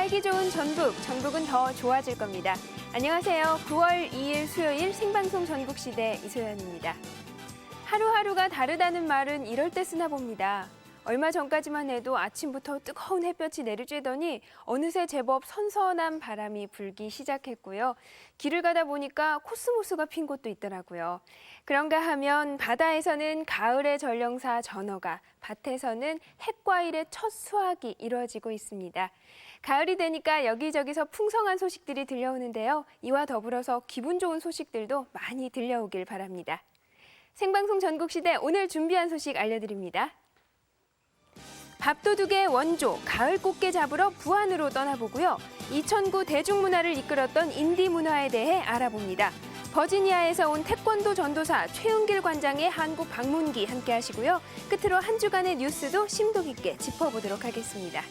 살기 좋은 전북, 전북은 더 좋아질 겁니다. 안녕하세요. 9월 2일 수요일 생방송 전국시대 이소연입니다. 하루하루가 다르다는 말은 이럴 때 쓰나 봅니다. 얼마 전까지만 해도 아침부터 뜨거운 햇볕이 내리쬐더니 어느새 제법 선선한 바람이 불기 시작했고요. 길을 가다 보니까 코스모스가 핀 곳도 있더라고요. 그런가 하면 바다에서는 가을의 전령사 전어가, 밭에서는 햇과일의 첫 수확이 이루어지고 있습니다. 가을이 되니까 여기저기서 풍성한 소식들이 들려오는데요. 이와 더불어서 기분 좋은 소식들도 많이 들려오길 바랍니다. 생방송 전국시대 오늘 준비한 소식 알려드립니다. 밥도둑의 원조, 가을 꽃게 잡으러 부안으로 떠나보고요. 2009 대중문화를 이끌었던 인디 문화에 대해 알아봅니다. 버지니아에서 온 태권도 전도사 최은길 관장의 한국 방문기 함께 하시고요. 끝으로 한 주간의 뉴스도 심도 깊게 짚어보도록 하겠습니다.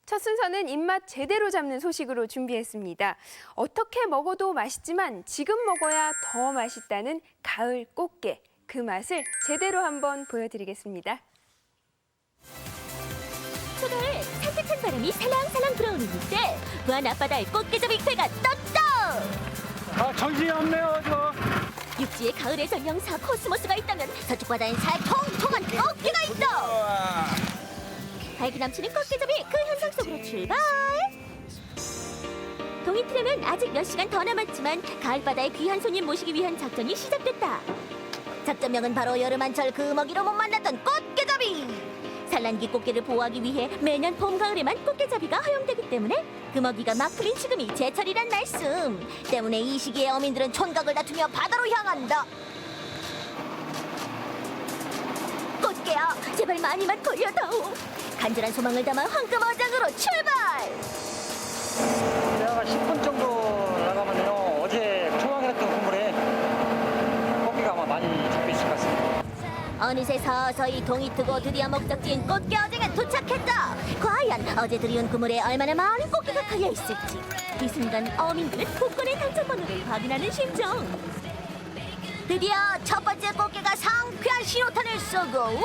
첫 순서는 입맛 제대로 잡는 소식으로 준비했습니다. 어떻게 먹어도 맛있지만 지금 먹어야 더 맛있다는 가을 꽃게. 그 맛을 제대로 한번 보여드리겠습니다. 토요일 산뜻한 바람이 살랑살랑 불어오는 이때 부안 앞바다에 꽃게잡이 회가 떴다! 정신이 없네요, 저. 육지에 가을의 전령사 코스모스가 있다면 서쪽 바다엔 살통통한 꽃게가 있다! 발기 넘치는 꽃게잡이 그 현상 속으로 출발! 동이 트려면 아직 몇 시간 더 남았지만 가을바다에 귀한 손님 모시기 위한 작전이 시작됐다. 작전명은 바로 여름한철 그 먹이로 못 만났던 꽃게잡이! 산란기 꽃게를 보호하기 위해 매년 봄, 가을에만 꽃게잡이가 허용되기 때문에 그 먹이가 막 풀린 지금이 제철이란 말씀. 때문에 이 시기에 어민들은 촌각을 다투며 바다로 향한다. 꽃게야, 제발 많이만 걸려다오. 간절한 소망을 담아 황금어장으로 출발! 제가 10분 정도 나가면요, 어제 초강했던 국물에 고기가 아마 많이 잡혀 있을 것 같습니다. 어느새 서서히 동이 트고 드디어 목적지인 꽃게 어장에 도착했다. 과연 어제 들이온 그물에 얼마나 많은 꽃게가 걸려 있을지. 이 순간 어민들은 복권의 당첨번호를 확인하는 심정. 드디어 첫 번째 꽃게가 상쾌한 신호탄을 쏘고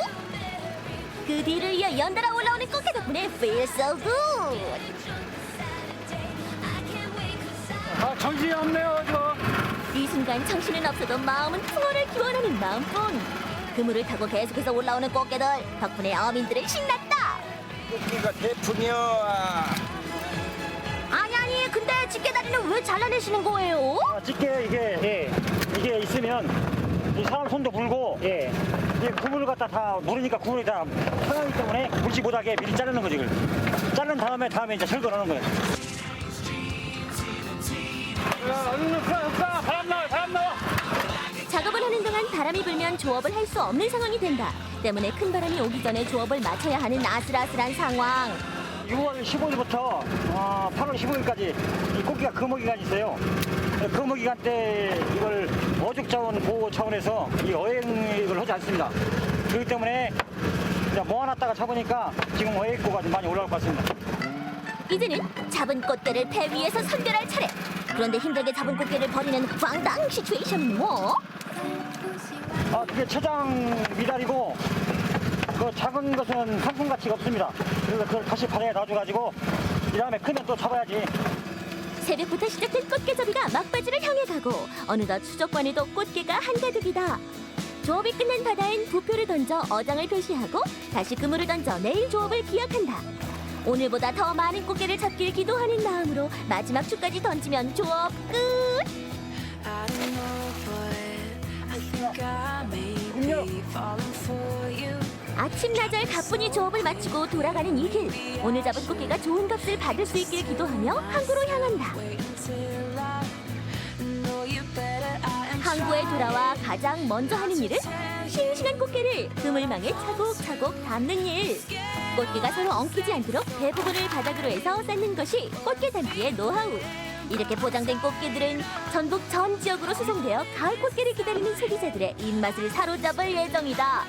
그 뒤를 이어 연달아 올라오는 꽃게 덕분에 feel so good. 정신이 없네요, 저. 이 순간 정신은 없어도 마음은 풍어를 기원하는 마음뿐. 그물을 타고 계속해서 올라오는 꽃게들 덕분에 어민들은 신났다. 고기가 대품이요. 아니 근데 집게다리는 왜 잘라내시는 거예요? 집게 이게 있으면 이 사람 손도 불고 이게 구물을 갖다 다 물으니까 구물이 다 편하기 때문에 물지 못하게 미리 자르는 거지. 그걸. 자른 다음에 이제 철거하는 거예요. 바람 나와. 작업을 하는 동안 바람이 불면 조업을 할 수 없는 상황이 된다. 때문에 큰 바람이 오기 전에 조업을 마쳐야 하는 아슬아슬한 상황. 6월 15일부터 8월 15일까지 이 꽃게가 금어기간이 있어요. 금어기간 때 이걸 어죽자원 보호 차원에서 이 어획을 하지 않습니다. 그렇기 때문에 이제 모아놨다가 잡으니까 지금 어획고가 좀 많이 올라올 것 같습니다. 이제는 잡은 꽃게를 배 위에서 선별할 차례. 그런데 힘들게 잡은 꽃게를 버리는 황당 시츄에이션은 뭐? 그게 최장 미달이고 그 작은 것은 상품 가치가 없습니다. 그래서 그걸 다시 바다에 놔줘가지고 이 다음에 크면 또 잡아야지. 새벽부터 시작된 꽃게잡이가 막바지를 향해 가고 어느덧 수족관에도 꽃게가 한가득이다. 조업이 끝난 바다엔 부표를 던져 어장을 표시하고 다시 그물을 던져 내일 조업을 기약한다. 오늘보다 더 많은 꽃게를 잡길 기도하는 마음으로 마지막 추까지 던지면 조업 끝! 아침나절 가뿐히 조업을 마치고 돌아가는 이 길. 오늘 잡은 꽃게가 좋은 값을 받을 수 있길 기도하며 항구로 향한다. 항구에 돌아와 가장 먼저 하는 일은 싱싱한 꽃게를 그물망에 차곡차곡 담는 일. 꽃게가 서로 엉키지 않도록 대부분을 바닥으로 해서 쌓는 것이 꽃게 담기의 노하우. 이렇게 포장된 꽃게들은 전북 전 지역으로 수송되어 가을 꽃게를 기다리는 소비자들의 입맛을 사로잡을 예정이다.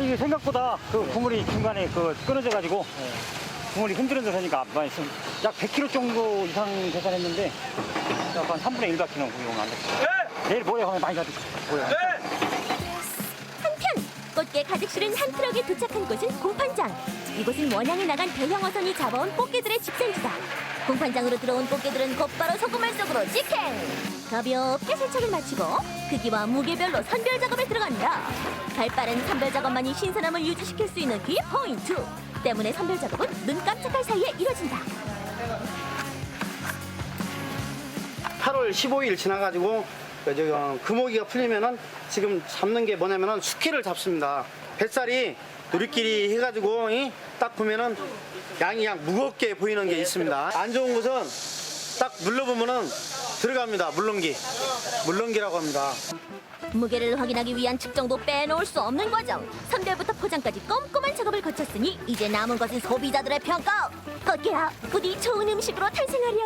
이게 생각보다 그 국물이 중간에 끊어져가지고 국물이 흔들흔들하니까 약 100kg 정도 이상 계산했는데 약 한 3분의 1밖에 안 됐어요. 내일 모레 하면 많이 가도 보여요. 한편 꽃게 가득 실은 한 트럭에 도착한 곳은 공판장. 이곳은 원양에 나간 대형 어선이 잡아온 꽃게들의 집산지다. 공판장으로 들어온 꽃게들은 곧바로 소금물 속으로 직행! 가볍게 세척을 마치고 크기와 무게별로 선별 작업에 들어간다. 발빠른 선별 작업만이 신선함을 유지시킬 수 있는 키 포인트. 때문에 선별 작업은 눈 깜짝할 사이에 이뤄진다. 8월 15일 지나가지고 금오기가 풀리면은 지금 잡는 게 뭐냐면은 숙회를 잡습니다. 뱃살이 우리끼리 해가지고 딱 보면은 양이 무겁게 보이는 게 있습니다. 안 좋은 것은 딱 눌러보면은 들어갑니다. 물렁기라고 합니다. 무게를 확인하기 위한 측정도 빼놓을 수 없는 과정. 선별부터 포장까지 꼼꼼한 작업을 거쳤으니 이제 남은 것은 소비자들의 평가. 꽃게야, 부디 좋은 음식으로 탄생하렴.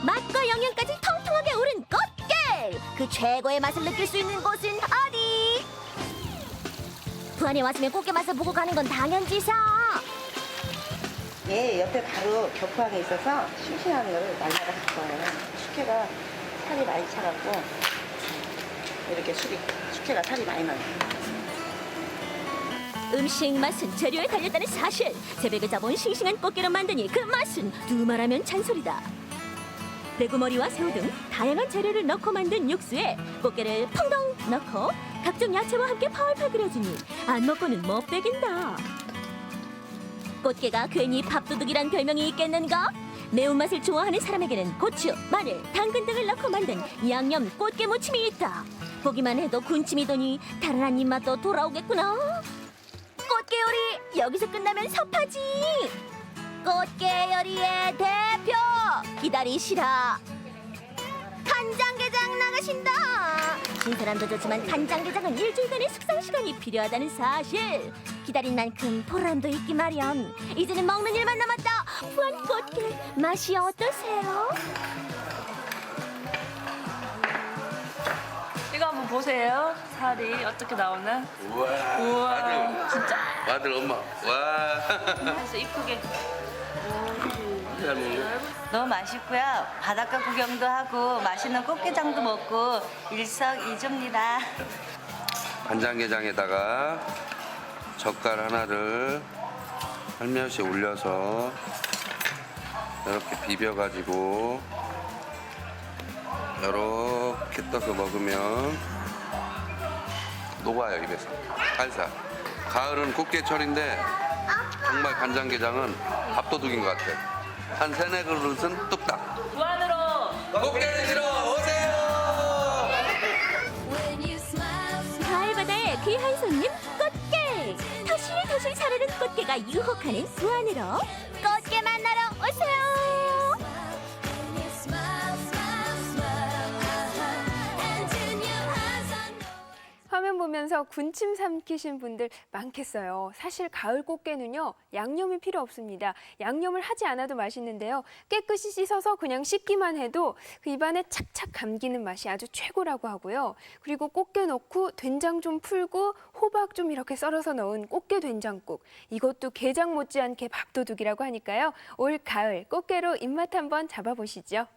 맛과 영양까지 통통하게 오른 꽃게! 그 최고의 맛을 느낄 수 있는 곳은 어디? 부안에 왔으면 꽃게 맛을 보고 가는 건 당연지사. 예, 옆에 바로 격포항에 있어서 싱싱한 걸 날마다 갖고 와요. 숙회가 살이 많이 차갖고 이렇게 숙회가 살이 많이 나요. 음식 맛은 재료에 달렸다는 사실. 새벽에 잡아온 싱싱한 꽃게로 만드니 그 맛은 두말하면 잔소리다. 대구머리와 새우 등 다양한 재료를 넣고 만든 육수에 꽃게를 펑덩 넣고 각종 야채와 함께 펄펄 끓여주니 안 먹고는 못 베긴다. 꽃게가 괜히 밥도둑이란 별명이 있겠는가? 매운맛을 좋아하는 사람에게는 고추, 마늘, 당근 등을 넣고 만든 양념 꽃게 무침이 있다. 보기만 해도 군침이 도니 다른 한 입맛도 돌아오겠구나. 꽃게 요리 여기서 끝나면 섭하지. 꽃게 요리의 대표 기다리시라. 간장게장 나가신다. 신선함도 좋지만 간장게장은 일주일간의 숙성 시간이 필요하다는 사실. 기다린 만큼 보람도 있기 마련. 이제는 먹는 일만 남았다. 부안 꽃게 맛이 어떠세요? 이거 한번 보세요. 살이 어떻게 나오나? 우와. 우와, 진짜. 아들 엄마. 와. 그래서 이쁘게. 잘 먹네. 너무 맛있고요. 바닷가 구경도 하고 맛있는 꽃게장도 먹고 일석이조입니다. 간장게장에다가 젓갈 하나를 살며시 올려서 이렇게 비벼가지고 이렇게 떠서 먹으면 녹아요 입에서. 살살. 가을은 꽃게철인데 정말 간장게장은 밥도둑인 것 같아. 한 3-4 그릇은 뚝딱. 부안으로. 꽃게 드시러 오세요. 가을 바다의 귀한 손님 꽃게. 터실터실 사르는 꽃게가 유혹하는 부안으로 꽃게 만나러 오세요. 화면 보면서 군침 삼키신 분들 많겠어요. 사실 가을 꽃게는요, 양념이 필요 없습니다. 양념을 하지 않아도 맛있는데요. 깨끗이 씻어서 그냥 씻기만 해도 그 입안에 착착 감기는 맛이 아주 최고라고 하고요. 그리고 꽃게 넣고 된장 좀 풀고 호박 좀 이렇게 썰어서 넣은 꽃게 된장국. 이것도 게장 못지않게 밥도둑이라고 하니까요. 올 가을 꽃게로 입맛 한번 잡아보시죠.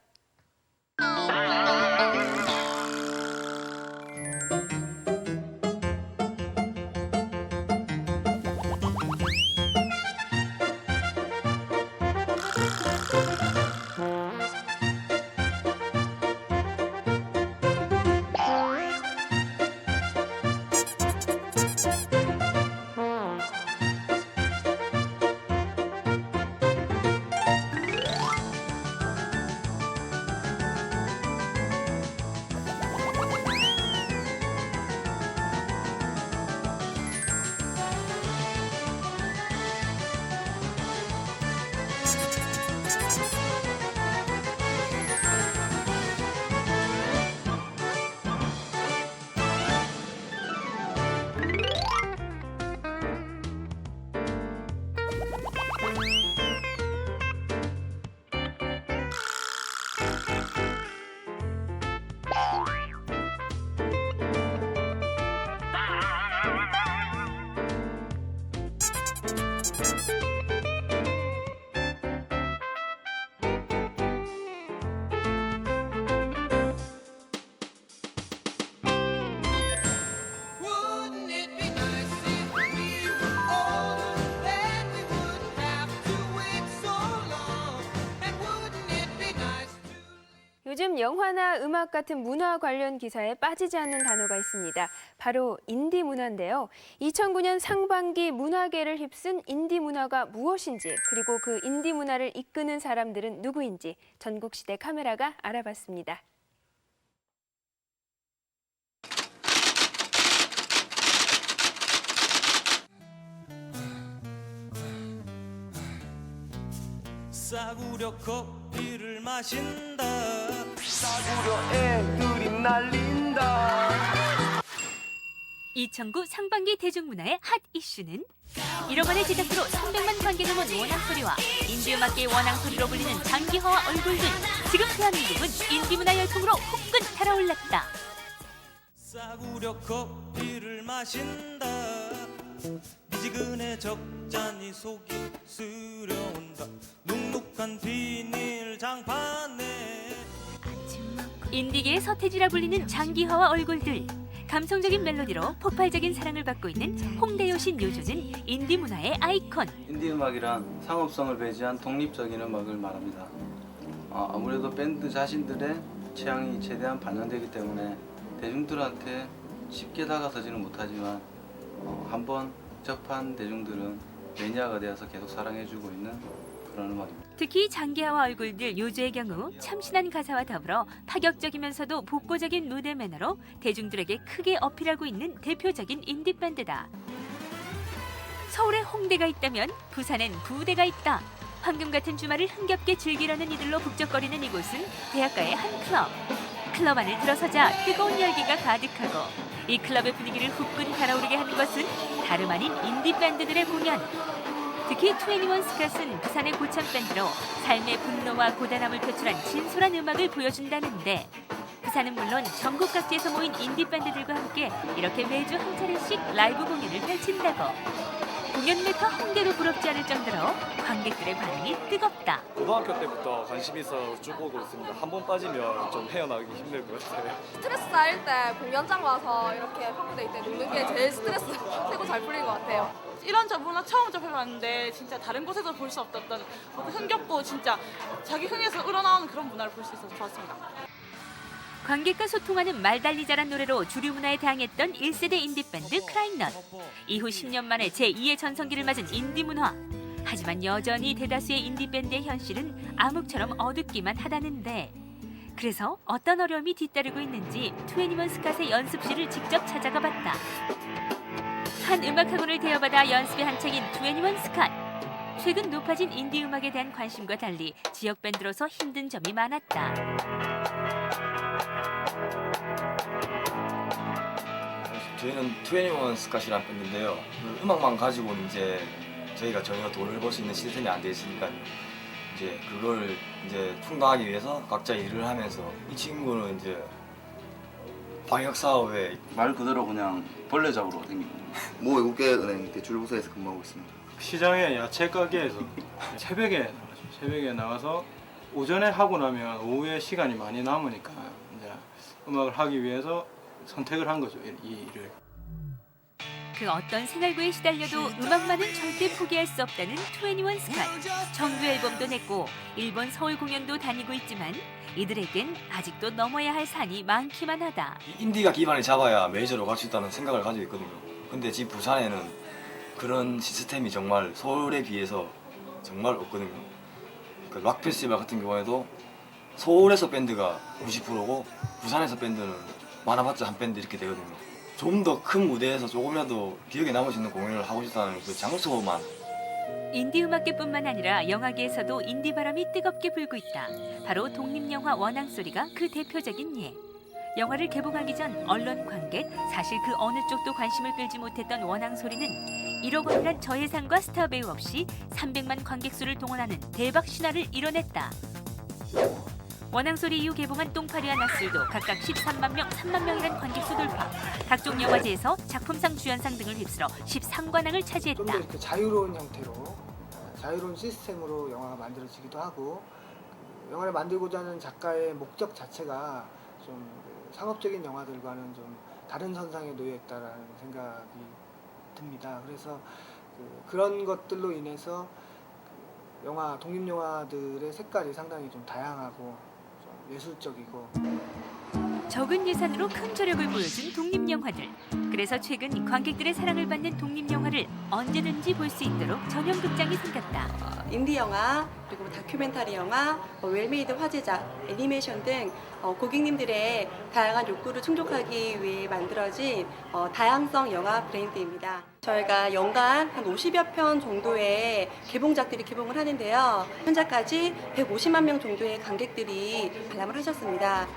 요즘 영화나 음악 같은 문화 관련 기사에 빠지지 않는 단어가 있습니다. 바로 인디 문화인데요. 2009년 상반기 문화계를 휩쓴 인디 문화가 무엇인지, 그리고 그 인디 문화를 이끄는 사람들은 누구인지 전국시대 카메라가 알아봤습니다. 싸구려 커피를 마신다. 싸구려 애들이 날린다. 2009 상반기 대중문화의 핫 이슈는 1억 원의 제작비로 300만 관객을 모은 원앙소리와 인디음악계의 원앙소리로 불리는 장기하와 얼굴들. 지금 대한민국은 인디문화 열풍으로 후끈 달아올랐다. 싸구려 커피를 마신다. 미지근해 적잖이 속이 쓰려온다. 눅눅한 비닐 장판에 인디계의 서태지라 불리는 장기하와 얼굴들. 감성적인 멜로디로 폭발적인 사랑을 받고 있는 홍대 여신 요조는 인디 문화의 아이콘. 인디 음악이란 상업성을 배제한 독립적인 음악을 말합니다. 아무래도 밴드 자신들의 취향이 최대한 반영되기 때문에 대중들한테 쉽게 다가서지는 못하지만 한번 접한 대중들은 매니아가 되어서 계속 사랑해주고 있는 그런 음악입니다. 특히 장기하와 얼굴들 요조의 경우 참신한 가사와 더불어 파격적이면서도 복고적인 무대 매너로 대중들에게 크게 어필하고 있는 대표적인 인디 밴드다. 서울에 홍대가 있다면 부산엔 부대가 있다. 황금 같은 주말을 흥겹게 즐기려는 이들로 북적거리는 이곳은 대학가의 한 클럽. 클럽 안을 들어서자 뜨거운 열기가 가득하고 이 클럽의 분위기를 후끈 달아오르게 하는 것은 다름 아닌 인디 밴드들의 공연. 특히 21 스캇은 부산의 고참 밴드로 삶의 분노와 고단함을 표출한 진솔한 음악을 보여준다는데, 부산은 물론 전국 각지에서 모인 인디 밴드들과 함께 이렇게 매주 한 차례씩 라이브 공연을 펼친다고. 공연 메카 홍대로 부럽지 않을 정도로 관객들의 반응이 뜨겁다. 고등학교 때부터 관심이 있어 쭉 오고 있습니다. 한 번 빠지면 좀 헤어나기 힘들 것 같아요. 스트레스 쌓일 때 공연장 와서 이렇게 펑크데이 때 노는 게 제일 스트레스 최고 잘 풀린 것 같아요. 이런 문화 처음 접해봤는데 진짜 다른 곳에서 볼 수 없었던 흥겹고 진짜 자기 흥에서 우러나오는 그런 문화를 볼 수 있어서 좋았습니다. 관객과 소통하는 말달리 잘한 노래로 주류 문화에 대항했던 1세대 인디 밴드 크라잉넛. 이후 10년 만에 제2의 전성기를 맞은 인디 문화. 하지만 여전히 대다수의 인디 밴드의 현실은 암흑처럼 어둡기만 하다는데, 그래서 어떤 어려움이 뒤따르고 있는지 21 스캇의 연습실을 직접 찾아가 봤다. 한 음악학원을 대여받아 연습에 한창인 21 스캇. 최근 높아진 인디 음악에 대한 관심과 달리 지역 밴드로서 힘든 점이 많았다. 저희는 21 스캇이라는 밴드인데요. 그 음악만 가지고는 이제 저희가 전혀 돈을 벌 수 있는 시스템이 안 돼 있으니까요. 이제 그걸 이제 충당하기 위해서 각자 일을 하면서, 이 친구는 이제 방역 사업에 말 그대로 그냥 벌레 잡으러 다니고 모 외국계은행 대출부서에서 근무하고 있습니다. 시장에 야채 가게에서 새벽에 나가서 오전에 하고 나면 오후에 시간이 많이 남으니까 이제 음악을 하기 위해서 선택을 한 거죠, 이 일을. 그 어떤 생활고에 시달려도 음악만은 절대 포기할 수 없다는 21 스캇. 정규 앨범도 냈고 일본 서울 공연도 다니고 있지만 이들에겐 아직도 넘어야 할 산이 많기만 하다. 인디가 기반을 잡아야 메이저로 갈 수 있다는 생각을 가지고 있거든요. 근데 지금 부산에는 그런 시스템이 정말 서울에 비해서 정말 없거든요. 그 락 페스티벌 같은 경우에도 서울에서 밴드가 90%고 부산에서 밴드는 많아봤자 한 밴드 이렇게 되거든요. 좀 더 큰 무대에서 조금이라도 기억에 남을 수 있는 공연을 하고 싶다는 그 장소만. 인디 음악계뿐만 아니라 영화계에서도 인디 바람이 뜨겁게 불고 있다. 바로 독립영화 원앙소리가 그 대표적인 예. 영화를 개봉하기 전 언론 관객, 사실 그 어느 쪽도 관심을 끌지 못했던 원앙소리는 1억 원이란 저예산과 스타 배우 없이 300만 관객 수를 동원하는 대박 신화를 이뤄냈다. 원앙소리 이후 개봉한 똥파리와 낯술도 각각 13만 명, 3만 명이란 관객 수 돌파. 각종 영화제에서 작품상, 주연상 등을 휩쓸어 13관왕을 차지했다. 좀 더 이렇게 자유로운 형태로, 자유로운 시스템으로 영화가 만들어지기도 하고, 영화를 만들고자 하는 작가의 목적 자체가 좀 상업적인 영화들과는 좀 다른 선상에 놓여 있다라는 생각이 듭니다. 그래서 그런 것들로 인해서 영화, 독립영화들의 색깔이 상당히 좀 다양하고 좀 예술적이고 적은 예산으로 큰 저력을 보여준 독립영화들. 그래서 최근 관객들의 사랑을 받는 독립영화를 언제든지 볼 수 있도록 전용극장이 생겼다. 인디 영화, 그리고 다큐멘터리 영화, 웰메이드 화제작, 애니메이션 등 고객님들의 다양한 욕구를 충족하기 위해 만들어진 다양성 영화 브랜드입니다. 저희가 연간 한 50여 편 정도의 개봉작들이 개봉을 하는데요. 현재까지 150만 명 정도의 관객들이 관람을 하셨습니다.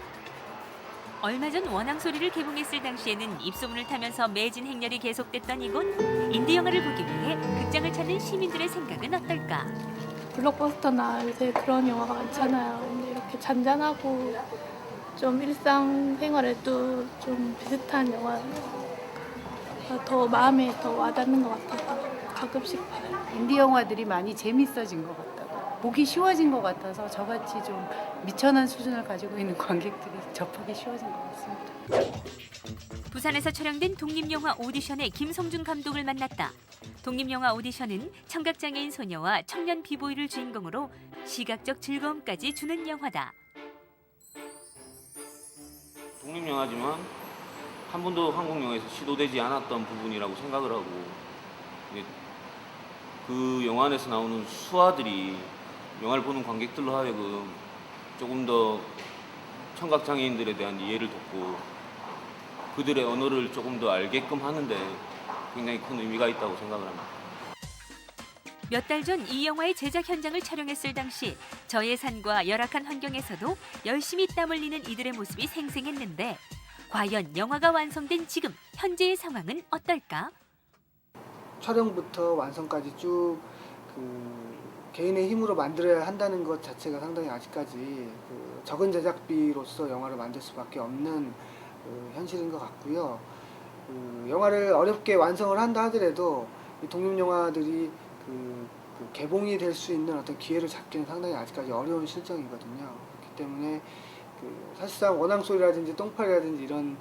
얼마 전 원앙소리를 개봉했을 당시에는 입소문을 타면서 매진 행렬이 계속됐던 이곳. 인디 영화를 보기 위해 극장을 찾는 시민들의 생각은 어떨까? 블록버스터나 요새 그런 영화가 많잖아요. 근데 이렇게 잔잔하고 좀 일상생활에도 좀 비슷한 영화가 더 마음에 더 와닿는 것 같아서 가끔씩 봐요. 인디 영화들이 많이 재밌어진 것 같다고, 보기 쉬워진 것 같아서 저같이 좀 미천한 수준을 가지고 있는 관객들이 접하기 쉬워진 것 같습니다. 부산에서 촬영된 독립영화 오디션에 김성준 감독을 만났다. 독립영화 오디션은 청각장애인 소녀와 청년 비보이를 주인공으로 시각적 즐거움까지 주는 영화다. 독립영화지만 한 번도 한국 영화에서 시도되지 않았던 부분이라고 생각을 하고, 그 영화 안에서 나오는 수화들이 영화를 보는 관객들로 하여금 조금 더 청각장애인들에 대한 이해를 돕고 그들의 언어를 조금 더 알게끔 하는데 굉장히 큰 의미가 있다고 생각을 합니다. 몇 달 전 이 영화의 제작 현장을 촬영했을 당시 저예산과 열악한 환경에서도 열심히 땀 흘리는 이들의 모습이 생생했는데 과연 영화가 완성된 지금 현재의 상황은 어떨까? 촬영부터 완성까지 쭉 개인의 힘으로 만들어야 한다는 것 자체가 상당히 아직까지 적은 제작비로서 영화를 만들 수밖에 없는 현실인 것 같고요. 영화를 어렵게 완성을 한다 하더라도 이 독립영화들이 개봉이 될 수 있는 어떤 기회를 잡기는 상당히 아직까지 어려운 실정이거든요. 그렇기 때문에 사실상 원앙소리라든지 똥파리라든지 이런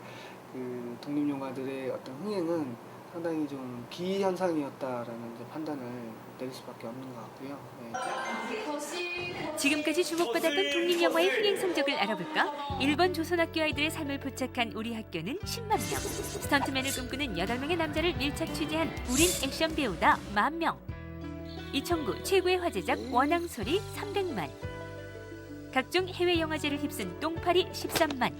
독립영화들의 어떤 흥행은 상당히 좀 기현상이었다라는 판단을 내릴 수밖에 없는 것 같고요. 네. 지금까지 주목받았던 독립영화의 흥행 성적을 알아볼까? 일본 조선학교 아이들의 삶을 포착한 우리 학교는 10만 명. 스턴트맨을 꿈꾸는 8명의 남자를 밀착 취재한 우린 액션 배우다 10,000명. 2009 최고의 화제작 원앙소리 300만. 각종 해외 영화제를 휩쓴 똥파리 13만.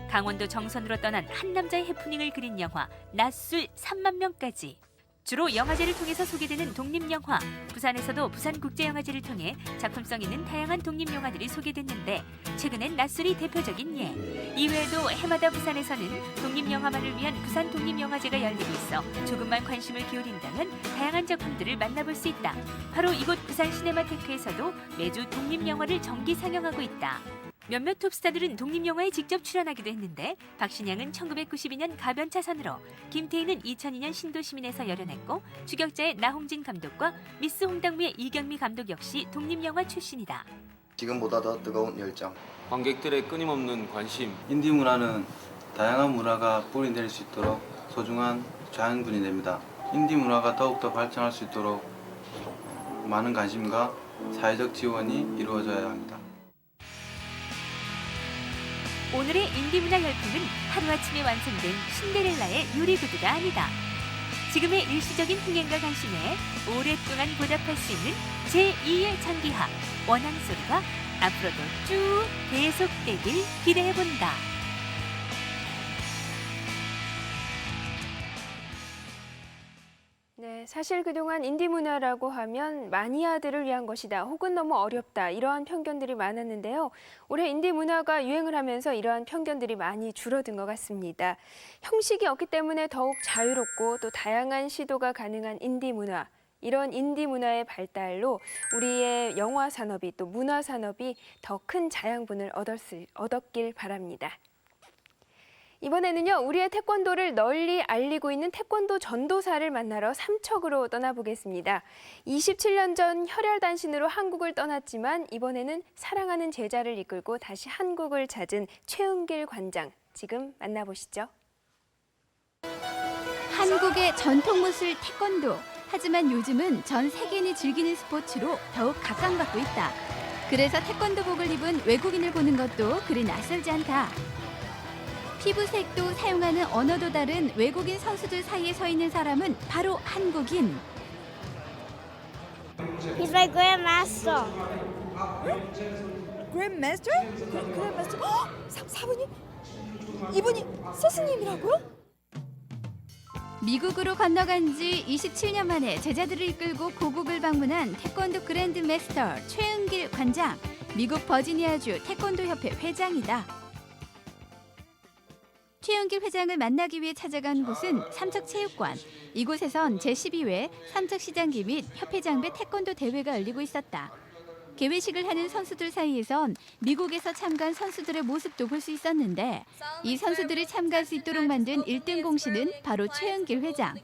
강원도 정선으로 떠난 한 남자의 해프닝을 그린 영화 낯술 3만 명까지. 주로 영화제를 통해서 소개되는 독립영화. 부산에서도 부산국제영화제를 통해 작품성 있는 다양한 독립영화들이 소개됐는데 최근엔 낯술이 대표적인 예. 이외에도 해마다 부산에서는 독립영화만을 위한 부산 독립영화제가 열리고 있어 조금만 관심을 기울인다면 다양한 작품들을 만나볼 수 있다. 바로 이곳 부산 시네마테크에서도 매주 독립영화를 정기 상영하고 있다. 몇몇 톱스타들은 독립영화에 직접 출연하기도 했는데 박신양은 1992년 가변차선으로, 김태희는 2002년 신도시민에서 열연했고 추격자의 나홍진 감독과 미스 홍당무의 이경미 감독 역시 독립영화 출신이다. 지금보다 더 뜨거운 열정. 관객들의 끊임없는 관심. 인디 문화는 다양한 문화가 뿌리낼 수 있도록 소중한 자양분이 됩니다. 인디 문화가 더욱더 발전할 수 있도록 많은 관심과 사회적 지원이 이루어져야 합니다. 오늘의 인디문화 열풍은 하루아침에 완성된 신데렐라의 유리구두가 아니다. 지금의 일시적인 흥행과 관심에 오랫동안 보답할 수 있는 제2의 장기화 원앙소리가 앞으로도 쭉 계속되길 기대해본다. 네, 사실 그동안 인디 문화라고 하면 마니아들을 위한 것이다, 혹은 너무 어렵다, 이러한 편견들이 많았는데요. 올해 인디 문화가 유행을 하면서 이러한 편견들이 많이 줄어든 것 같습니다. 형식이 없기 때문에 더욱 자유롭고 또 다양한 시도가 가능한 인디 문화. 이런 인디 문화의 발달로 우리의 영화 산업이 또 문화 산업이 더 큰 자양분을 얻었길 바랍니다. 이번에는요, 우리의 태권도를 널리 알리고 있는 태권도 전도사를 만나러 삼척으로 떠나보겠습니다. 27년 전 혈혈단신으로 한국을 떠났지만 이번에는 사랑하는 제자를 이끌고 다시 한국을 찾은 최은길 관장, 지금 만나보시죠. 한국의 전통무술 태권도. 하지만 요즘은 전 세계인이 즐기는 스포츠로 더욱 각광받고 있다. 그래서 태권도복을 입은 외국인을 보는 것도 그리 낯설지 않다. 피부색도 사용하는 언어도 다른 외국인 선수들 사이에 서 있는 사람은 바로 한국인. He's my grandmaster. Grandmaster? Grandmaster? 사부님? 이분이 스승님이라고요? 미국으로 건너간 지 27년 만에 제자들을 이끌고 고국을 방문한 태권도 그랜드 마스터 최은길 관장, 미국 버지니아주 태권도 협회 회장이다. 최은길 회장을 만나기 위해 찾아간 곳은 삼척체육관. 이곳에선 제12회 삼척시장기 및 협회장배 태권도 대회가 열리고 있었다. 개회식을 하는 선수들 사이에선 미국에서 참가한 선수들의 모습도 볼 수 있었는데 이 선수들이 참가할 수 있도록 만든 1등 공신은 바로 최은길 회장.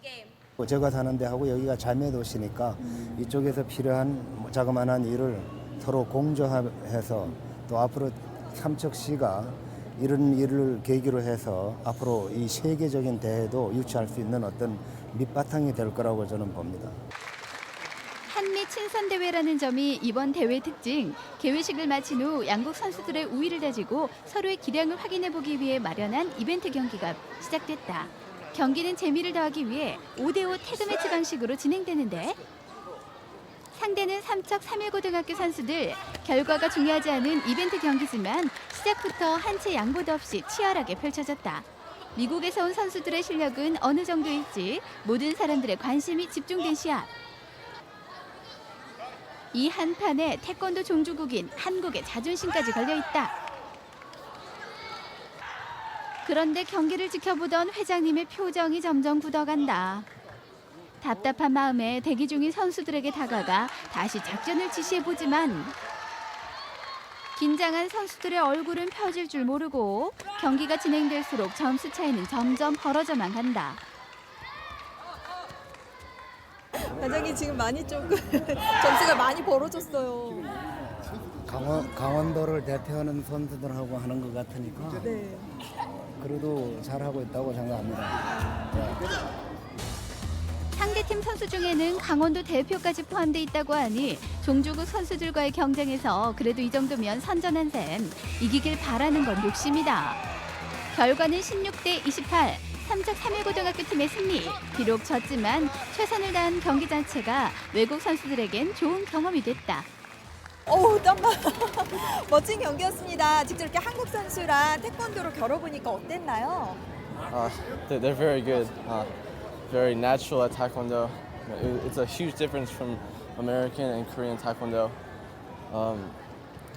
제가 사는 데하고 여기가 자매 도시니까 이쪽에서 필요한 자그마한 일을 서로 공조해서 또 앞으로 삼척시가 이런 일을 계기로 해서 앞으로 이 세계적인 대회도 유치할 수 있는 어떤 밑바탕이 될 거라고 저는 봅니다. 한미 친선대회라는 점이 이번 대회 특징. 개회식을 마친 후 양국 선수들의 우위를 다지고 서로의 기량을 확인해보기 위해 마련한 이벤트 경기가 시작됐다. 경기는 재미를 더하기 위해 5대5 태그매치 방식으로 진행되는데 상대는 삼척 3.1고등학교 선수들. 결과가 중요하지 않은 이벤트 경기지만 시작부터 한 채 양보도 없이 치열하게 펼쳐졌다. 미국에서 온 선수들의 실력은 어느 정도일지 모든 사람들의 관심이 집중된 시합. 이 한판에 태권도 종주국인 한국의 자존심까지 걸려있다. 그런데 경기를 지켜보던 회장님의 표정이 점점 굳어간다. 답답한 마음에 대기 중인 선수들에게 다가가 다시 작전을 지시해보지만 긴장한 선수들의 얼굴은 펴질 줄 모르고 경기가 진행될수록 점수 차이는 점점 벌어져만 간다. 과장님 지금 많이 조금 점수가 많이 벌어졌어요. 강원도를 대표하는 선수들하고 하는 것 같으니까 네. 그래도 잘하고 있다고 생각합니다. 네. 상대팀 선수 중에는 강원도 대표까지 포함돼 있다고 하니 종주국 선수들과의 경쟁에서 그래도 이 정도면 선전한 셈. 이기길 바라는 건 욕심이다. 결과는 16대 28. 삼척 3.1고등학교 팀의 승리. 비록 졌지만 최선을 다한 경기 자체가 외국 선수들에겐 좋은 경험이 됐다. 어우 땀나. 멋진 경기였습니다. 직접 이렇게 한국 선수랑 태권도를 겨뤄보니까 어땠나요? They're very good. Very natural at Taekwondo. It's a huge difference from American and Korean Taekwondo. I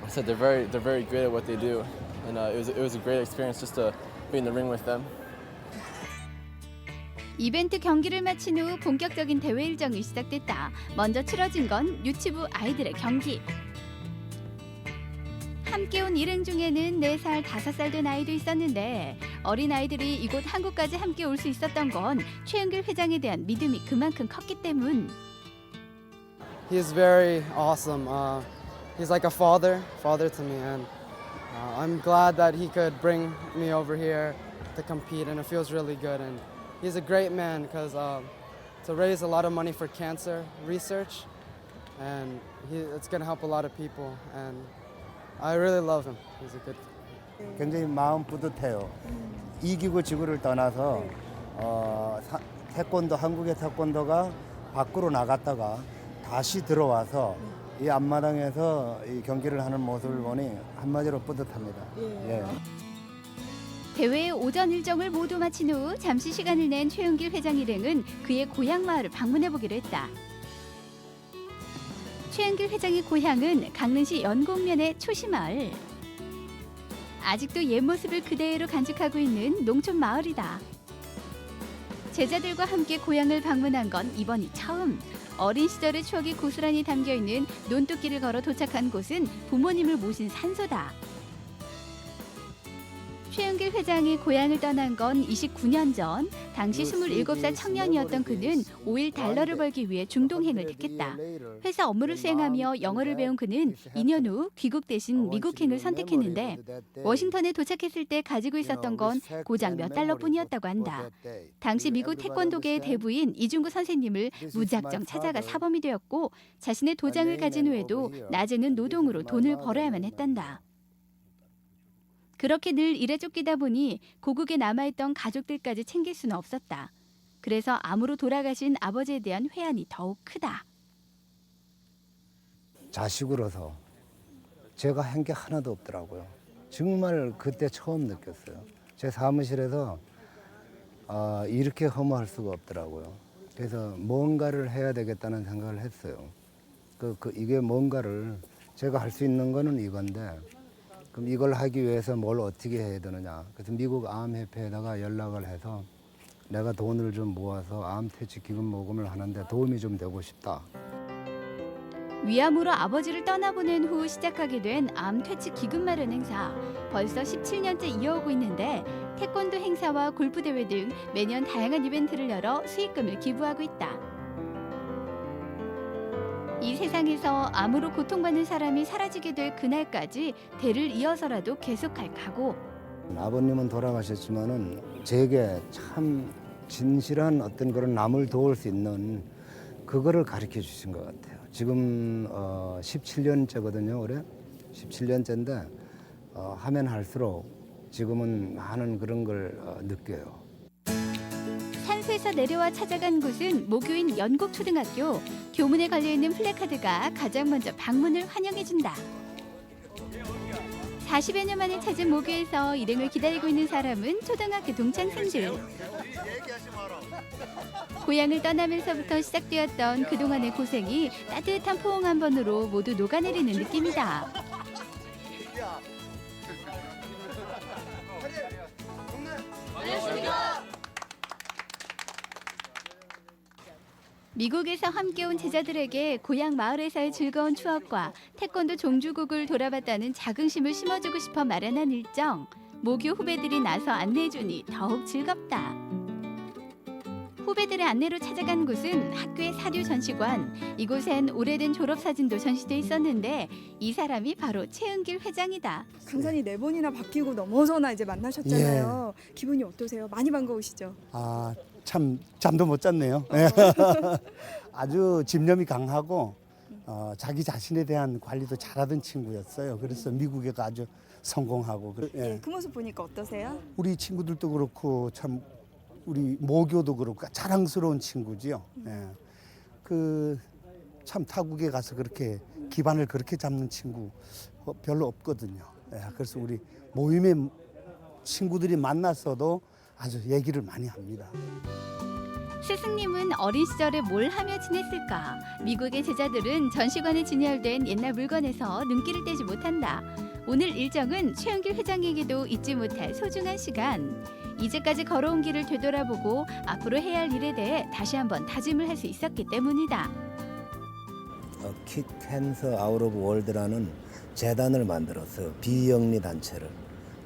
said they're very good at what they do, and it was a great experience just to be in the ring with them. 이벤트 경기를 마친 후 본격적인 대회 일정이 시작됐다. 먼저 치러진 건 유치부 아이들의 경기. 함께 온 일행 중에는 4살, 5살 된 아이도 있었는데 어린 아이들이 이곳 한국까지 함께 올 수 있었던 건 최은길 회장에 대한 믿음이 그만큼 컸기 때문. He's very awesome. He's like a father to me, and I'm glad that he could bring me over here to compete, and it feels really good. And he's a great man because to raise a lot of money for cancer research, and it's going to help a lot of people. And I really love him. He's a good. 굉장히 마음 뿌듯해요. 이기고 지구를 떠나서 태권도 한국의 태권도가 밖으로 나갔다가 다시 들어와서 이 앞마당에서 이 경기를 하는 모습을 보니 한마디로 뿌듯합니다. 예. 대회의 오전 일정을 모두 마친 후 잠시 시간을 낸 최은길 회장 일행은 그의 고향 마을을 방문해보기로 했다. 최은길 회장의 고향은 강릉시 연곡면의 초시마을. 아직도 옛 모습을 그대로 간직하고 있는 농촌 마을이다. 제자들과 함께 고향을 방문한 건 이번이 처음. 어린 시절의 추억이 고스란히 담겨있는 논뚝길을 걸어 도착한 곳은 부모님을 모신 산소다. 최은길 회장이 고향을 떠난 건 29년 전. 당시 27살 청년이었던 그는 5일 달러를 벌기 위해 중동행을 택했다. 회사 업무를 수행하며 영어를 배운 그는 2년 후 귀국 대신 미국행을 선택했는데 워싱턴에 도착했을 때 가지고 있었던 건 고작 몇 달러뿐이었다고 한다. 당시 미국 태권도계의 대부인 이중구 선생님을 무작정 찾아가 사범이 되었고 자신의 도장을 가진 후에도 낮에는 노동으로 돈을 벌어야만 했단다. 그렇게 늘 일에 쫓기다 보니 고국에 남아있던 가족들까지 챙길 수는 없었다. 그래서 암으로 돌아가신 아버지에 대한 회한이 더욱 크다. 자식으로서 제가 한 게 하나도 없더라고요. 정말 그때 처음 느꼈어요. 제 사무실에서 이렇게 허무할 수가 없더라고요. 그래서 뭔가를 해야 되겠다는 생각을 했어요. 이게 뭔가를 제가 할 수 있는 거는 이건데 그럼 이걸 하기 위해서 뭘 어떻게 해야 되느냐. 그래서 미국 암협회에다가 연락을 해서 내가 돈을 좀 모아서 암 퇴치 기금 모금을 하는데 도움이 좀 되고 싶다. 위암으로 아버지를 떠나보낸 후 시작하게 된 암 퇴치 기금 마련 행사. 벌써 17년째 이어오고 있는데 태권도 행사와 골프 대회 등 매년 다양한 이벤트를 열어 수익금을 기부하고 있다. 이 세상에서 암으로 고통받는 사람이 사라지게 될 그날까지 대를 이어서라도 계속할 각오. 아버님은 돌아가셨지만은 제게 참 진실한 어떤 그런 남을 도울 수 있는 그거를 가르쳐 주신 것 같아요. 지금 17년째거든요, 올해. 17년째인데 하면 할수록 지금은 많은 그런 걸 느껴요. 산수에서 내려와 찾아간 곳은 모교인 연곡초등학교. 교문에 걸려있는 플래카드가 가장 먼저 방문을 환영해준다. 40여 년 만에 찾은 모교에서 일행을 기다리고 있는 사람은 초등학교 동창생들. 고향을 떠나면서부터 시작되었던 그동안의 고생이 따뜻한 포옹 한 번으로 모두 녹아내리는 느낌이다. 미국에서 함께 온 제자들에게 고향 마을에서의 즐거운 추억과 태권도 종주국을 돌아봤다는 자긍심을 심어주고 싶어 마련한 일정. 모교 후배들이 나서 안내해주니 더욱 즐겁다. 후배들의 안내로 찾아간 곳은 학교의 사료 전시관. 이곳엔 오래된 졸업사진도 전시돼 있었는데 이 사람이 바로 최은길 회장이다. 강산이 4번이나 바뀌고 넘어서나 이제 만나셨잖아요. 기분이 어떠세요? 많이 반가우시죠? 참 잠도 못 잤네요. 아주 집념이 강하고 자기 자신에 대한 관리도 잘하던 친구였어요. 그래서 미국에 아주 성공하고. 그 모습 보니까 어떠세요? 우리 친구들도 그렇고 참 우리 모교도 그렇고 자랑스러운 친구지요. 참 타국에 가서 그렇게 기반을 그렇게 잡는 친구 별로 없거든요. 그래서 우리 모임의 친구들이 만났어도 아주 얘기를 많이 합니다. 스승님은 어린 시절에 뭘 하며 지냈을까? 미국의 제자들은 전시관에 진열된 옛날 물건에서 눈길을 떼지 못한다. 오늘 일정은 최은길 회장에게도 잊지 못할 소중한 시간. 이제까지 걸어온 길을 되돌아보고 앞으로 해야 할 일에 대해 다시 한번 다짐을 할 수 있었기 때문이다. 킥 캔서 아웃 오브 월드라는 재단을 만들었어요. 비영리 단체를.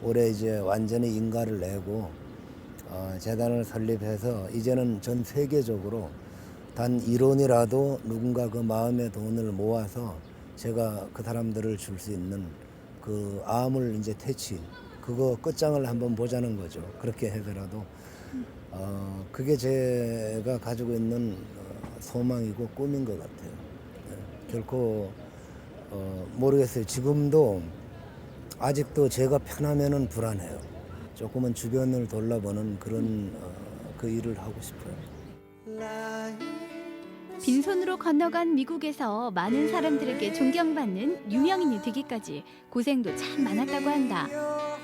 올해 이제 완전히 인가를 내고 재단을 설립해서 이제는 전 세계적으로 단 1원이라도 누군가 그 마음의 돈을 모아서 제가 그 사람들을 줄 수 있는 그 암을 이제 퇴치 그거 끝장을 한번 보자는 거죠. 그렇게 해서라도 그게 제가 가지고 있는 소망이고 꿈인 것 같아요. 결코 모르겠어요. 지금도 아직도 제가 편하면은 불안해요. 조금은 주변을 돌아보는 그런 그 일을 하고 싶어요. 빈손으로 건너간 미국에서 많은 사람들에게 존경받는 유명인이 되기까지 고생도 참 많았다고 한다.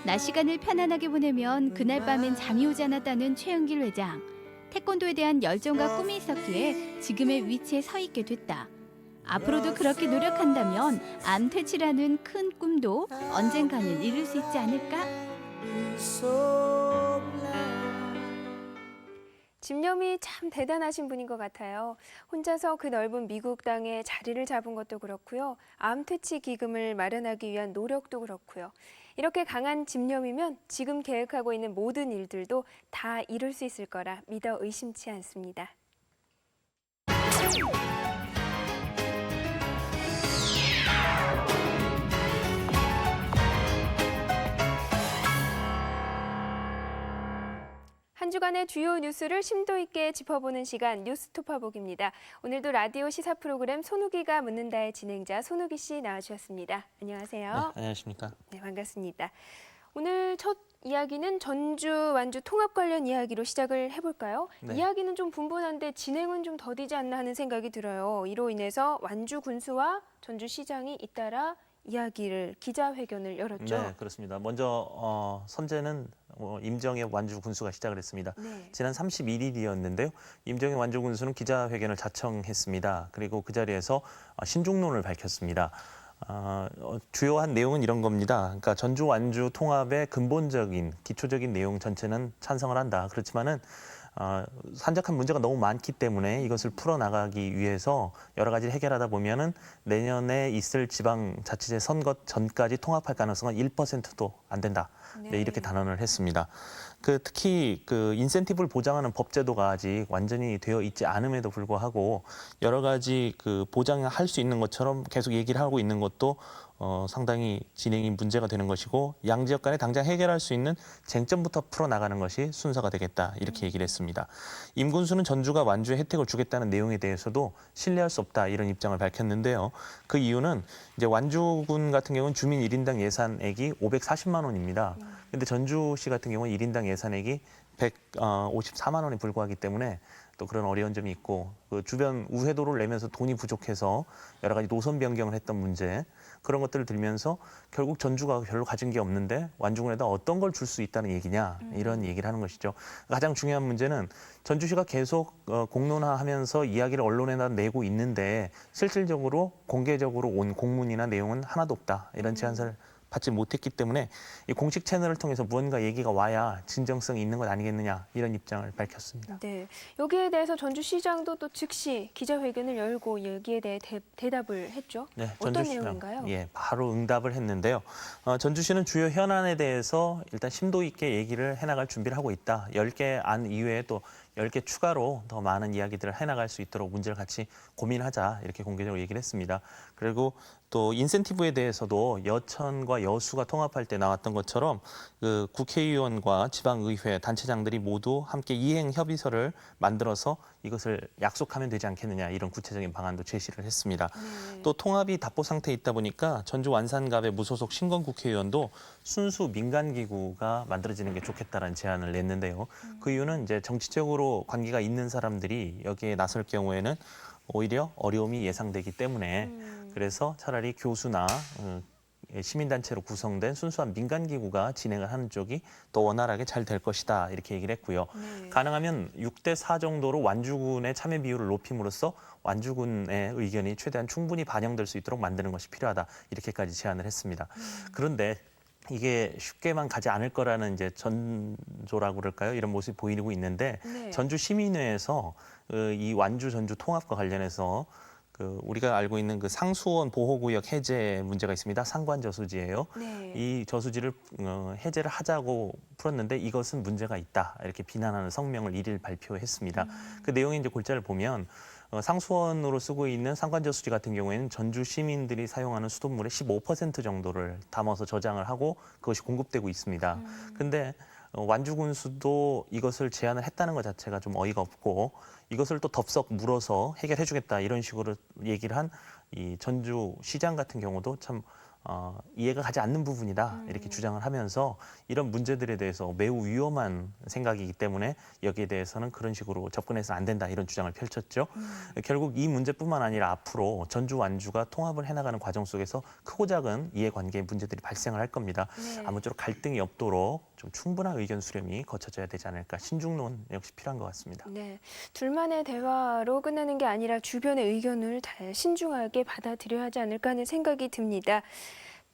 낮 시간을 편안하게 보내면 그날 밤엔 잠이 오지 않았다는 최은길 회장. 태권도에 대한 열정과 꿈이 있었기에 지금의 위치에 서 있게 됐다. 앞으로도 그렇게 노력한다면 암 퇴치라는 큰 꿈도 언젠가는 이룰 수 있지 않을까? 집념이 참 대단하신 분인 것 같아요. 혼자서 그 넓은 미국 땅에 자리를 잡은 것도 그렇고요. 암 퇴치 기금을 마련하기 위한 노력도 그렇고요. 이렇게 강한 집념이면 지금 계획하고 있는 모든 일들도 다 이룰 수 있을 거라 믿어 의심치 않습니다. 한 주간의 주요 뉴스를 심도 있게 짚어보는 시간 뉴스토파보기입니다. 오늘도 라디오 시사 프로그램 손욱이가 묻는다의 진행자 손욱이 씨 나와주셨습니다. 안녕하세요. 네, 안녕하십니까. 네, 반갑습니다. 오늘 첫 이야기는 전주 완주 통합 관련 이야기로 시작을 해볼까요? 네. 이야기는 좀 분분한데 진행은 좀 더디지 않나 하는 생각이 들어요. 이로 인해서 완주 군수와 전주 시장이 잇따라 기자회견을 열었죠. 네, 그렇습니다. 먼저 선제는 임정의 완주 군수가 시작을 했습니다. 네. 지난 31일이었는데요. 임정의 완주 군수는 기자회견을 자청했습니다. 그리고 그 자리에서 신중론을 밝혔습니다. 주요한 내용은 이런 겁니다. 그러니까 전주 완주 통합의 근본적인 기초적인 내용 전체는 찬성을 한다. 그렇지만은 산적한 문제가 너무 많기 때문에 이것을 풀어나가기 위해서 여러 가지를 해결하다 보면은 내년에 있을 지방자치제 선거 전까지 통합할 가능성은 1%도 안 된다. 네, 이렇게 단언을 했습니다. 특히 인센티브를 보장하는 법제도가 아직 완전히 되어 있지 않음에도 불구하고 여러 가지 보장할 수 있는 것처럼 계속 얘기를 하고 있는 것도 상당히 진행이 문제가 되는 것이고 양 지역 간에 당장 해결할 수 있는 쟁점부터 풀어나가는 것이 순서가 되겠다 이렇게 얘기를 했습니다. 임 군수는 전주가 완주에 혜택을 주겠다는 내용에 대해서도 신뢰할 수 없다 이런 입장을 밝혔는데요. 그 이유는 이제 완주군 같은 경우는 주민 1인당 예산액이 540만 원입니다. 근데 전주시 같은 경우는 1인당 예산액이 154만 원에 불과하기 때문에 또 그런 어려운 점이 있고 주변 우회도를 내면서 돈이 부족해서 여러 가지 노선 변경을 했던 문제 그런 것들을 들면서 결국 전주가 별로 가진 게 없는데 완주군에다 어떤 걸 줄 수 있다는 얘기냐 이런 얘기를 하는 것이죠. 가장 중요한 문제는 전주시가 계속 공론화하면서 이야기를 언론에다 내고 있는데 실질적으로 공개적으로 온 공문이나 내용은 하나도 없다 이런 제안서를 받지 못했기 때문에 이 공식 채널을 통해서 무언가 얘기가 와야 진정성이 있는 것 아니겠느냐 이런 입장을 밝혔습니다. 네, 여기에 대해서 전주시장도 또 즉시 기자회견을 열고 여기에 대해 대답을 했죠. 네, 어떤 전주시장, 내용인가요? 예, 바로 응답을 했는데요. 전주시는 주요 현안에 대해서 일단 심도 있게 얘기를 해나갈 준비를 하고 있다. 10개 안 이외에 또 10개 추가로 더 많은 이야기들을 해나갈 수 있도록 문제를 같이 고민하자 이렇게 공개적으로 얘기를 했습니다. 그리고 또 인센티브에 대해서도 여천과 여수가 통합할 때 나왔던 것처럼 국회의원과 지방의회 단체장들이 모두 함께 이행 협의서를 만들어서 이것을 약속하면 되지 않겠느냐 이런 구체적인 방안도 제시를 했습니다. 또 통합이 답보 상태에 있다 보니까 전주 완산갑의 무소속 신건 국회의원도 순수 민간기구가 만들어지는 게 좋겠다라는 제안을 냈는데요. 그 이유는 이제 정치적으로 관계가 있는 사람들이 여기에 나설 경우에는 오히려 어려움이 예상되기 때문에 그래서 차라리 교수나 시민단체로 구성된 순수한 민간기구가 진행을 하는 쪽이 더 원활하게 잘 될 것이다 이렇게 얘기를 했고요. 가능하면 6대4 정도로 완주군의 참여 비율을 높임으로써 완주군의 의견이 최대한 충분히 반영될 수 있도록 만드는 것이 필요하다 이렇게까지 제안을 했습니다. 그런데 이게 쉽게만 가지 않을 거라는 이제 전조라고 그럴까요? 이런 모습이 보이고 있는데 전주 시민회에서 이 완주 전주 통합과 관련해서 우리가 알고 있는 상수원 보호구역 해제 문제가 있습니다. 상관 저수지예요. 이 저수지를 해제를 하자고 풀었는데 이것은 문제가 있다. 이렇게 비난하는 성명을 1일 발표했습니다. 그 내용의 이제 골자를 보면 상수원으로 쓰고 있는 상관저수지 같은 경우에는 전주 시민들이 사용하는 수돗물의 15% 정도를 담아서 저장을 하고 그것이 공급되고 있습니다. 근데 완주군수도 이것을 제안을 했다는 것 자체가 좀 어이가 없고 이것을 또 덥석 물어서 해결해주겠다 이런 식으로 얘기를 한 이 전주시장 같은 경우도 참 이해가 가지 않는 부분이다 이렇게 주장을 하면서 이런 문제들에 대해서 매우 위험한 생각이기 때문에 여기에 대해서는 그런 식으로 접근해서 안 된다 이런 주장을 펼쳤죠. 결국 이 문제뿐만 아니라 앞으로 전주 완주가 통합을 해나가는 과정 속에서 크고 작은 이해관계의 문제들이 발생을 할 겁니다. 아무쪼록 갈등이 없도록 좀 충분한 의견 수렴이 거쳐져야 되지 않을까 신중론 역시 필요한 것 같습니다. 네, 둘만의 대화로 끝나는 게 아니라 주변의 의견을 잘 신중하게 받아들여야 하지 않을까 하는 생각이 듭니다.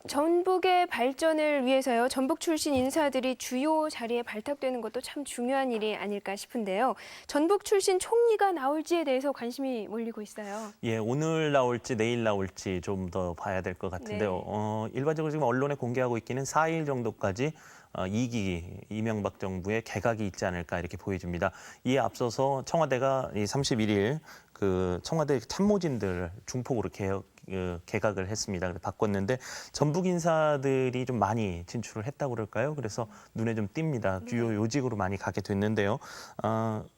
전북의 발전을 위해서요. 전북 출신 인사들이 주요 자리에 발탁되는 것도 참 중요한 일이 아닐까 싶은데요. 전북 출신 총리가 나올지에 대해서 관심이 몰리고 있어요. 예, 오늘 나올지 내일 나올지 좀 더 봐야 될 것 같은데요. 네. 일반적으로 지금 언론에 공개하고 있기는 4일 정도까지 2기 이명박 정부의 개각이 있지 않을까 이렇게 보여집니다. 이에 앞서서 청와대가 31일 그 청와대 참모진들 중폭으로 개각을 했습니다. 그래서 바꿨는데 전북 인사들이 좀 많이 진출을 했다고 그럴까요? 그래서 눈에 좀 띕니다. 주요 요직으로 많이 가게 됐는데요.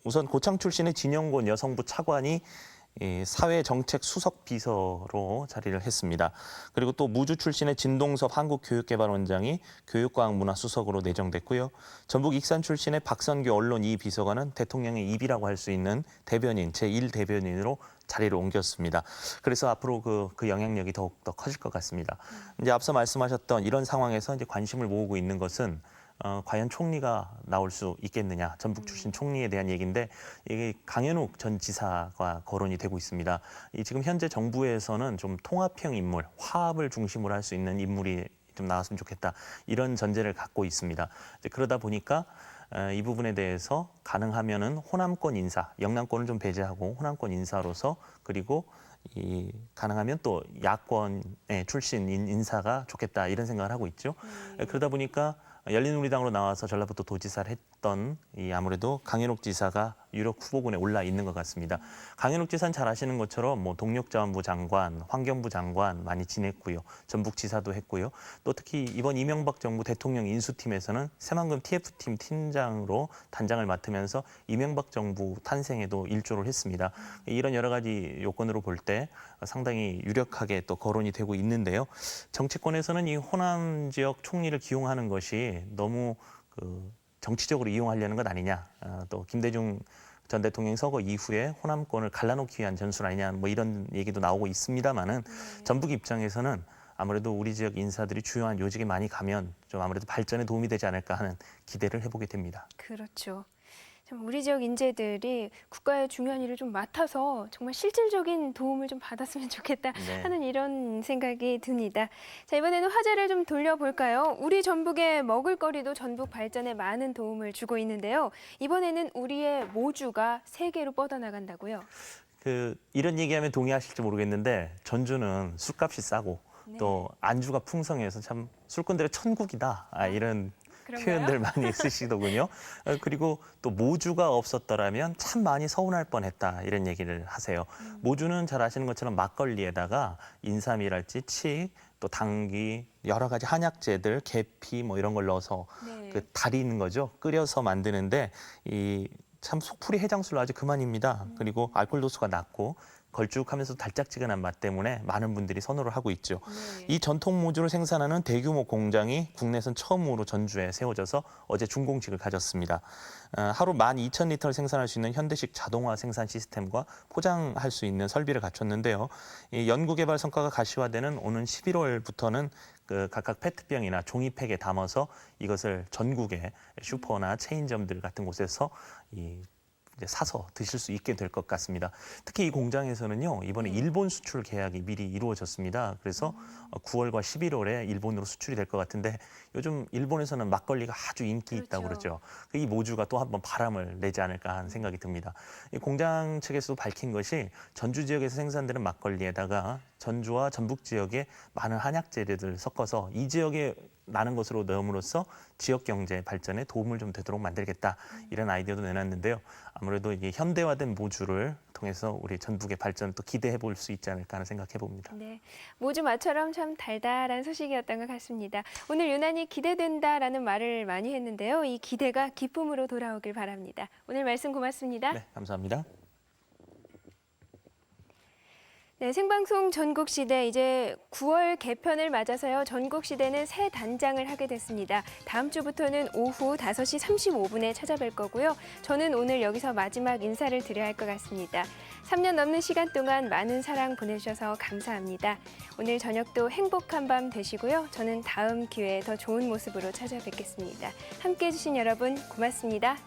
우선 고창 출신의 진영곤 여성부 차관이 사회정책 수석 비서로 자리를 했습니다. 그리고 또 무주 출신의 진동섭 한국교육개발원장이 교육과학문화수석으로 내정됐고요. 전북 익산 출신의 박선규 언론 2비서관은 대통령의 입이라고 할 수 있는 대변인, 제1대변인으로 자리를 옮겼습니다. 그래서 앞으로 그 영향력이 더욱더 커질 것 같습니다. 이제 앞서 말씀하셨던 이런 상황에서 이제 관심을 모으고 있는 것은 과연 총리가 나올 수 있겠느냐, 전북 출신 총리에 대한 얘기인데 이게 강현욱 전 지사가 거론이 되고 있습니다. 지금 현재 정부에서는 좀 통합형 인물, 화합을 중심으로 할 수 있는 인물이 좀 나왔으면 좋겠다, 이런 전제를 갖고 있습니다. 그러다 보니까 이 부분에 대해서 가능하면은 호남권 인사, 영남권을 좀 배제하고 호남권 인사로서, 그리고 가능하면 또 야권의 출신 인사가 좋겠다, 이런 생각을 하고 있죠. 그러다 보니까 열린우리당으로 나와서 전라북도 도지사를 했던 아무래도 강현욱 지사가 유력 후보군에 올라 있는 것 같습니다. 강현욱 지사는 잘 아시는 것처럼 뭐 동력자원부 장관, 환경부 장관 많이 지냈고요. 전북지사도 했고요. 또 특히 이번 이명박 정부 대통령 인수팀에서는 새만금 TF팀 팀장으로 단장을 맡으면서 이명박 정부 탄생에도 일조를 했습니다. 이런 여러 가지 요건으로 볼 때 상당히 유력하게 또 거론이 되고 있는데요. 정치권에서는 이 호남 지역 총리를 기용하는 것이 너무 정치적으로 이용하려는 것 아니냐, 또 김대중 전 대통령 서거 이후에 호남권을 갈라놓기 위한 전술 아니냐, 뭐 이런 얘기도 나오고 있습니다만은 전북 입장에서는 아무래도 우리 지역 인사들이 주요한 요직에 많이 가면 좀 아무래도 발전에 도움이 되지 않을까 하는 기대를 해보게 됩니다. 그렇죠. 참 우리 지역 인재들이 국가의 중요한 일을 좀 맡아서 정말 실질적인 도움을 좀 받았으면 좋겠다 하는 이런 생각이 듭니다. 자, 이번에는 화제를 좀 돌려볼까요? 우리 전북의 먹을거리도 전북 발전에 많은 도움을 주고 있는데요. 이번에는 우리의 모주가 세계로 뻗어나간다고요? 이런 얘기하면 동의하실지 모르겠는데 전주는 술값이 싸고 또 안주가 풍성해서 참 술꾼들의 천국이다, 이런 표현들 많이 쓰시더군요. 그리고 또 모주가 없었더라면 참 많이 서운할 뻔했다, 이런 얘기를 하세요. 모주는 잘 아시는 것처럼 막걸리에다가 인삼이랄지 칡, 또 당귀, 여러 가지 한약재들, 계피 뭐 이런 걸 넣어서 달이는 거죠. 끓여서 만드는데 참 속풀이 해장술로 아주 그만입니다. 그리고 알코올 도수가 낮고 걸쭉하면서 달짝지근한 맛 때문에 많은 분들이 선호를 하고 있죠. 이 전통 모주를 생산하는 대규모 공장이 국내선 처음으로 전주에 세워져서 어제 준공식을 가졌습니다. 하루 12,000리터를 생산할 수 있는 현대식 자동화 생산 시스템과 포장할 수 있는 설비를 갖췄는데요. 이 연구개발 성과가 가시화되는 오는 11월부터는 각각 페트병이나 종이팩에 담아서 이것을 전국의 슈퍼나 체인점들 같은 곳에서 사서 드실 수 있게 될 것 같습니다. 특히 이 공장에서는요, 이번에 일본 수출 계약이 미리 이루어졌습니다. 그래서 9월과 11월에 일본으로 수출이 될 것 같은데 요즘 일본에서는 막걸리가 아주 인기 있다고 그러죠. 이 모주가 또 한번 바람을 내지 않을까 하는 생각이 듭니다. 이 공장 측에서도 밝힌 것이 전주 지역에서 생산되는 막걸리에다가 전주와 전북 지역의 많은 한약 재료들을 섞어서 이 지역에 나는 것으로 넣음으로써 지역 경제 발전에 도움을 좀 되도록 만들겠다, 이런 아이디어도 내놨는데요. 아무래도 이게 현대화된 모주를 통해서 우리 전북의 발전을 또 기대해 볼 수 있지 않을까 하는 생각해 봅니다. 네, 모주 맛처럼 참 달달한 소식이었던 것 같습니다. 오늘 유난히 기대된다라는 말을 많이 했는데요. 이 기대가 기쁨으로 돌아오길 바랍니다. 오늘 말씀 고맙습니다. 네, 감사합니다. 네, 생방송 전국시대 이제 9월 개편을 맞아서요. 전국시대는 새 단장을 하게 됐습니다. 다음 주부터는 오후 5시 35분에 찾아뵐 거고요. 저는 오늘 여기서 마지막 인사를 드려야 할 것 같습니다. 3년 넘는 시간 동안 많은 사랑 보내주셔서 감사합니다. 오늘 저녁도 행복한 밤 되시고요. 저는 다음 기회에 더 좋은 모습으로 찾아뵙겠습니다. 함께해 주신 여러분 고맙습니다.